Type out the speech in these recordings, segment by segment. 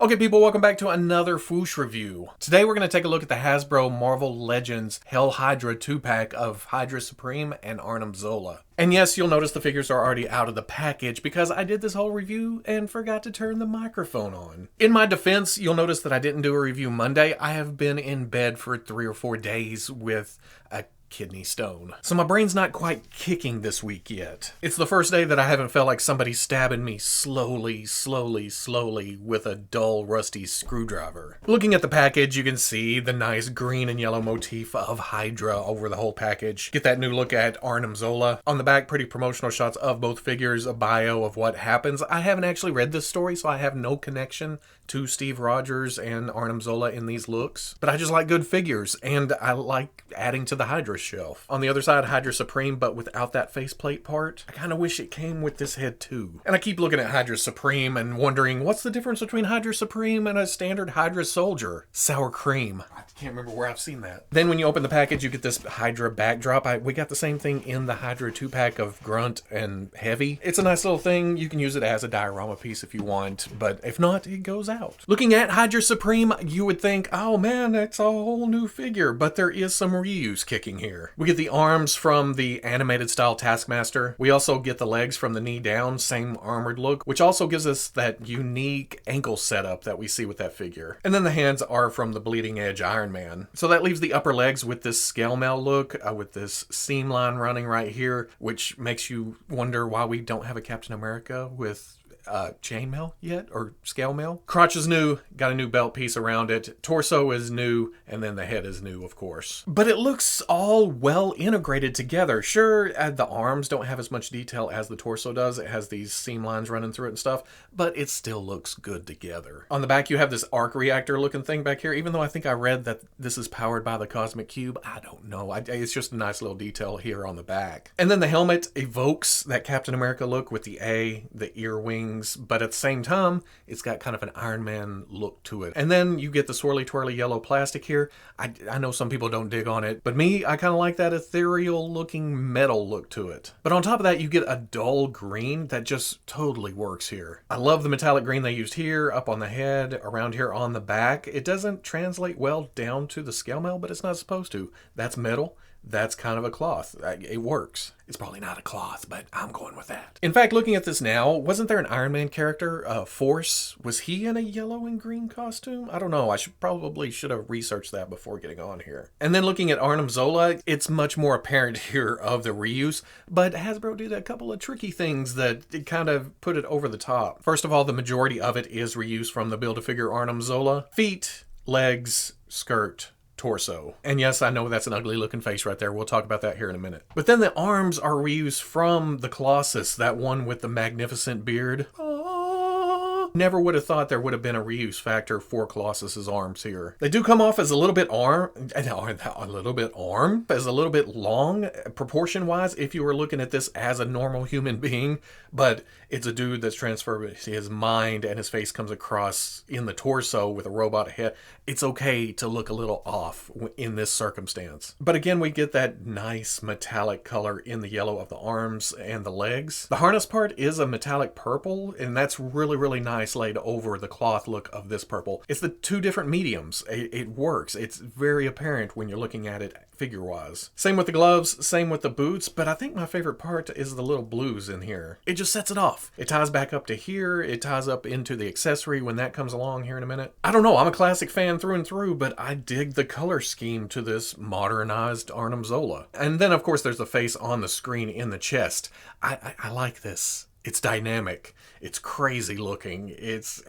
Okay people, welcome back to another Fwoosh review. Today we're going to take a look at the Hasbro Marvel Legends Hell Hydra 2-pack of Hydra Supreme and Arnim Zola. And yes, you'll notice the figures are already out of the package because I did this whole review and forgot to turn the microphone on. In my defense, you'll notice that I didn't do a review Monday. I have been in bed for 3 or 4 days with a kidney stone. So my brain's not quite kicking this week yet. It's the first day that I haven't felt like somebody's stabbing me slowly with a dull, rusty screwdriver. Looking at the package, you can see the nice green and yellow motif of Hydra over the whole package. Get that new look at Arnim Zola. On the back, pretty promotional shots of both figures, a bio of what happens. I haven't actually read this story, so I have no connection to Steve Rogers and Arnim Zola in these looks. But I just like good figures, and I like adding to the Hydra shelf. On the other side, Hydra Supreme, but without that faceplate part. I kind of wish it came with this head too. And I keep looking at Hydra Supreme and wondering, what's the difference between Hydra Supreme and a standard Hydra Soldier? Sour cream. I can't remember where I've seen that. Then when you open the package, you get this Hydra backdrop. We got the same thing in the Hydra 2-pack of Grunt and Heavy. It's a nice little thing. You can use it as a diorama piece if you want, but if not, it goes out. Looking at Hydra Supreme, you would think, oh man, that's a whole new figure, but there is some reuse kicking here. We get the arms from the animated style Taskmaster. We also get the legs from the knee down, same armored look, which also gives us that unique ankle setup that we see with that figure. And then the hands are from the Bleeding Edge Iron Man. So that leaves the upper legs with this scale mail look, with this seam line running right here, which makes you wonder why we don't have a Captain America with chainmail yet, or scale mail. Crotch is new, got a new belt piece around it. Torso is new, and then the head is new, of course. But it looks all well integrated together. Sure, the arms don't have as much detail as the torso does. It has these seam lines running through it and stuff, but it still looks good together. On the back, you have this arc reactor looking thing back here, even though I think I read that this is powered by the Cosmic Cube. I don't know. It's just a nice little detail here on the back. And then the helmet evokes that Captain America look with the A, the ear wings, but at the same time, it's got kind of an Iron Man look to it. And then you get the swirly twirly yellow plastic here. I know some people don't dig on it, but me, I kind of like that ethereal looking metal look to it. But on top of that, you get a dull green that just totally works here. I love the metallic green they used here, up on the head, around here on the back. It doesn't translate well down to the scale mail, but it's not supposed to. That's metal. That's kind of a cloth. It works. It's probably not a cloth, but I'm going with that. In fact, looking at this now, wasn't there an Iron Man character, Force? Was he in a yellow and green costume? I don't know. I probably should have researched that before getting on here. And then looking at Arnim Zola, it's much more apparent here of the reuse, but Hasbro did a couple of tricky things that kind of put it over the top. First of all, the majority of it is reuse from the Build-A-Figure Arnim Zola. Feet, legs, skirt, torso. And yes, I know that's an ugly looking face right there. We'll talk about that here in a minute. But then the arms are reused from the Colossus, that one with the magnificent beard. Never would have thought there would have been a reuse factor for Colossus's arms here. They do come off as a little bit long proportion-wise if you were looking at this as a normal human being, but it's a dude that's transferred his mind and his face comes across in the torso with a robot head. It's okay to look a little off in this circumstance. But again, we get that nice metallic color in the yellow of the arms and the legs. The harness part is a metallic purple, and that's really, really nice laid over the cloth look of this purple. It's the two different mediums. It works. It's very apparent when you're looking at it figure-wise. Same with the gloves, same with the boots, but I think my favorite part is the little blues in here. It just sets it off. It ties back up to here. It ties up into the accessory when that comes along here in a minute. I don't know. I'm a classic fan through and through, but I dig the color scheme to this modernized Arnim Zola. And then, of course, there's the face on the screen in the chest. I like this. It's dynamic. It's crazy looking. It's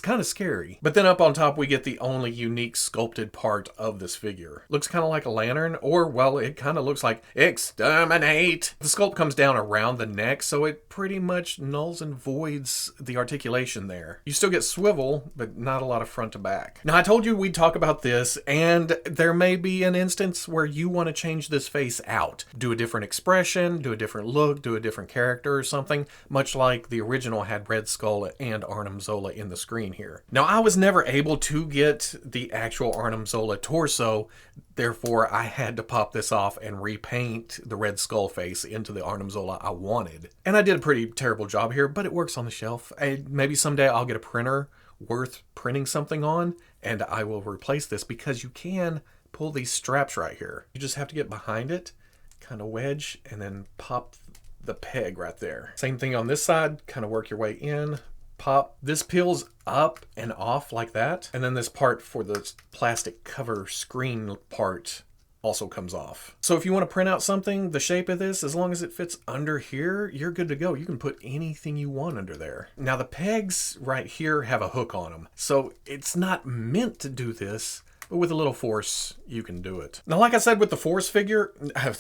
kind of scary. But then up on top, we get the only unique sculpted part of this figure. Looks kind of like a lantern, or, well, it kind of looks like exterminate. The sculpt comes down around the neck, so it pretty much nulls and voids the articulation there. You still get swivel, but not a lot of front to back. Now, I told you we'd talk about this, and there may be an instance where you want to change this face out. Do a different expression, do a different look, do a different character or something, much like the original had Red Skull and Arnim Zola in the screen here. Now, I was never able to get the actual Arnim Zola torso, therefore I had to pop this off and repaint the Red Skull face into the Arnim Zola I wanted. And I did a pretty terrible job here, but it works on the shelf. Maybe someday I'll get a printer worth printing something on, and I will replace this because you can pull these straps right here. You just have to get behind it, kind of wedge, and then pop the peg right there. Same thing on this side, kind of work your way in, pop. This peels up and off like that, and then this part for the plastic cover screen part also comes off. So if you want to print out something the shape of this, as long as it fits under here, you're good to go. You can put anything you want under there. Now the pegs right here have a hook on them, so it's not meant to do this, but with a little force, you can do it. Now, like I said with the Force figure, now,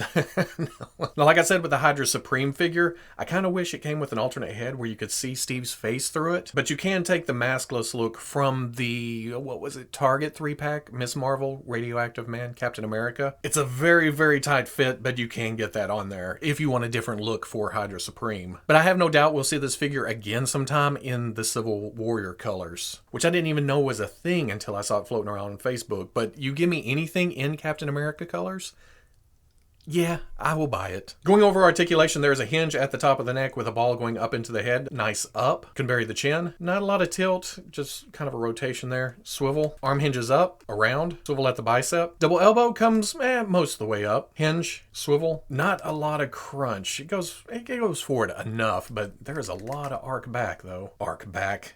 like I said with the Hydra Supreme figure, I kind of wish it came with an alternate head where you could see Steve's face through it. But you can take the maskless look from the, what was it, Target 3-pack, Miss Marvel, Radioactive Man, Captain America. It's a very, very tight fit, but you can get that on there if you want a different look for Hydra Supreme. But I have no doubt we'll see this figure again sometime in the Civil Warrior colors, which I didn't even know was a thing until I saw it floating around on Facebook. But you give me anything in Captain America colors, yeah, I will buy it. Going over articulation, there's a hinge at the top of the neck with a ball going up into the head. Nice up. Can bury the chin. Not a lot of tilt, just kind of a rotation there. Swivel. Arm hinges up, around. Swivel at the bicep. Double elbow comes most of the way up. Hinge, swivel. Not a lot of crunch. It goes forward enough, but there is a lot of arc back though. Arc back.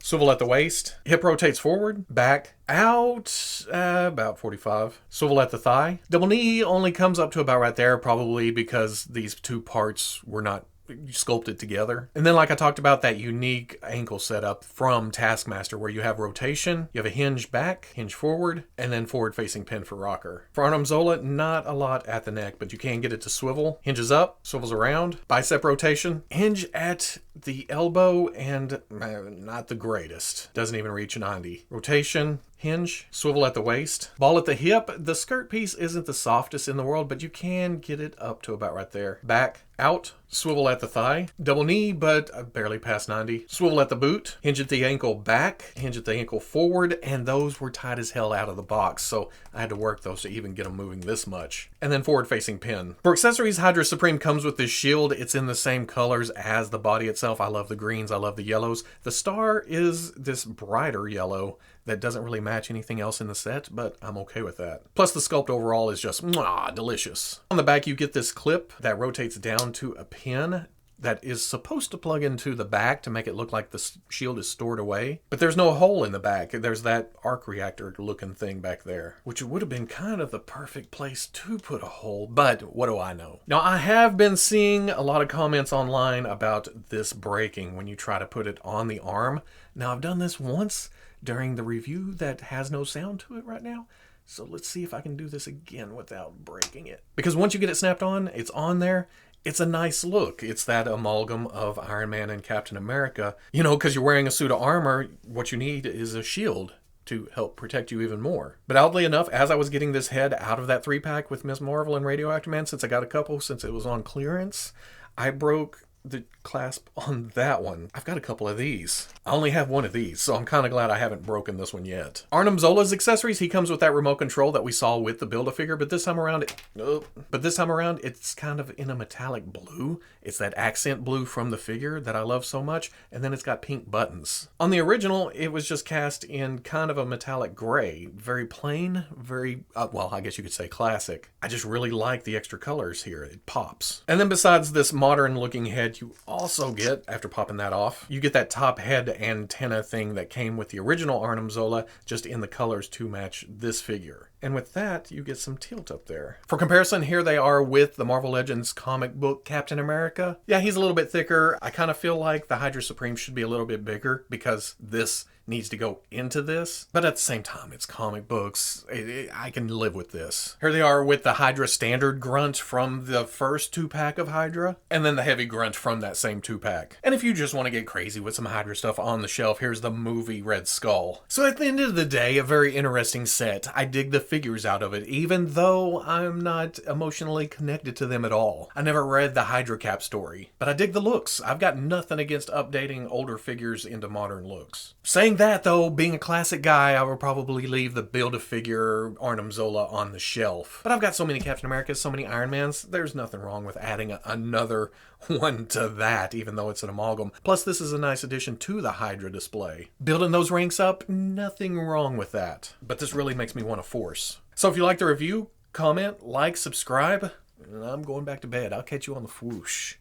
Swivel at the waist. Hip rotates forward, back, out, about 45. Swivel at the thigh. Double knee only comes up to about right there, probably because these two parts were not sculpted together. And then, like I talked about, that unique ankle setup from Taskmaster where you have rotation, you have a hinge back, hinge forward, and then forward facing pin for rocker. For Arnim Zola, not a lot at the neck, but you can get it to swivel. Hinges up, swivels around, bicep rotation, hinge at the elbow, and not the greatest. Doesn't even reach 90. Rotation, hinge, swivel at the waist, ball at the hip. The skirt piece isn't the softest in the world, but you can get it up to about right there. Back, out, swivel at the thigh, double knee, but barely past 90. Swivel at the boot, hinge at the ankle back, hinge at the ankle forward, and those were tight as hell out of the box, so I had to work those to even get them moving this much. And then forward facing pin. For accessories, Hydra Supreme comes with this shield. It's in the same colors as the body itself. I love the greens, I love the yellows. The star is this brighter yellow that doesn't really match anything else in the set, but I'm okay with that. Plus the sculpt overall is just delicious. On the back you get this clip that rotates down to a pin that is supposed to plug into the back to make it look like the shield is stored away. But there's no hole in the back. There's that arc reactor looking thing back there, which would have been kind of the perfect place to put a hole, but what do I know? Now, I have been seeing a lot of comments online about this breaking when you try to put it on the arm. Now, I've done this once during the review that has no sound to it right now. So let's see if I can do this again without breaking it. Because once you get it snapped on, it's on there. It's a nice look. It's that amalgam of Iron Man and Captain America. You know, because you're wearing a suit of armor, what you need is a shield to help protect you even more. But oddly enough, as I was getting this head out of that 3-pack with Ms. Marvel and Radioactive Man, since I got a couple, since it was on clearance, I broke the clasp on that one. I've got a couple of these. I only have one of these, so I'm kind of glad I haven't broken this one yet. Arnim Zola's accessories, he comes with that remote control that we saw with the Build-A-Figure, but this time around, it's kind of in a metallic blue. It's that accent blue from the figure that I love so much, and then it's got pink buttons. On the original, it was just cast in kind of a metallic gray. Very plain, very, well, I guess you could say classic. I just really like the extra colors here. It pops. And then besides this modern-looking head, you also get, after popping that off, you get that top head antenna thing that came with the original Arnim Zola, just in the colors to match this figure. And with that, you get some tilt up there. For comparison, here they are with the Marvel Legends comic book Captain America. Yeah, he's a little bit thicker. I kind of feel like the Hydra Supreme should be a little bit bigger because this needs to go into this. But at the same time, it's comic books. I can live with this. Here they are with the Hydra standard grunt from the first 2-pack of Hydra, and then the heavy grunt from that same 2-pack. And if you just want to get crazy with some Hydra stuff on the shelf, here's the movie Red Skull. So at the end of the day, a very interesting set. I dig the figures out of it, even though I'm not emotionally connected to them at all. I never read the Hydra Cap story, but I dig the looks. I've got nothing against updating older figures into modern looks. Saying that, though, being a classic guy, I would probably leave the Build-A-Figure Arnim Zola on the shelf. But I've got so many Captain Americas, so many Iron Mans, there's nothing wrong with adding another one to that, even though it's an amalgam. Plus, this is a nice addition to the Hydra display. Building those ranks up, nothing wrong with that. But this really makes me want to force. So if you like the review, comment, like, subscribe, and I'm going back to bed. I'll catch you on the Fwoosh.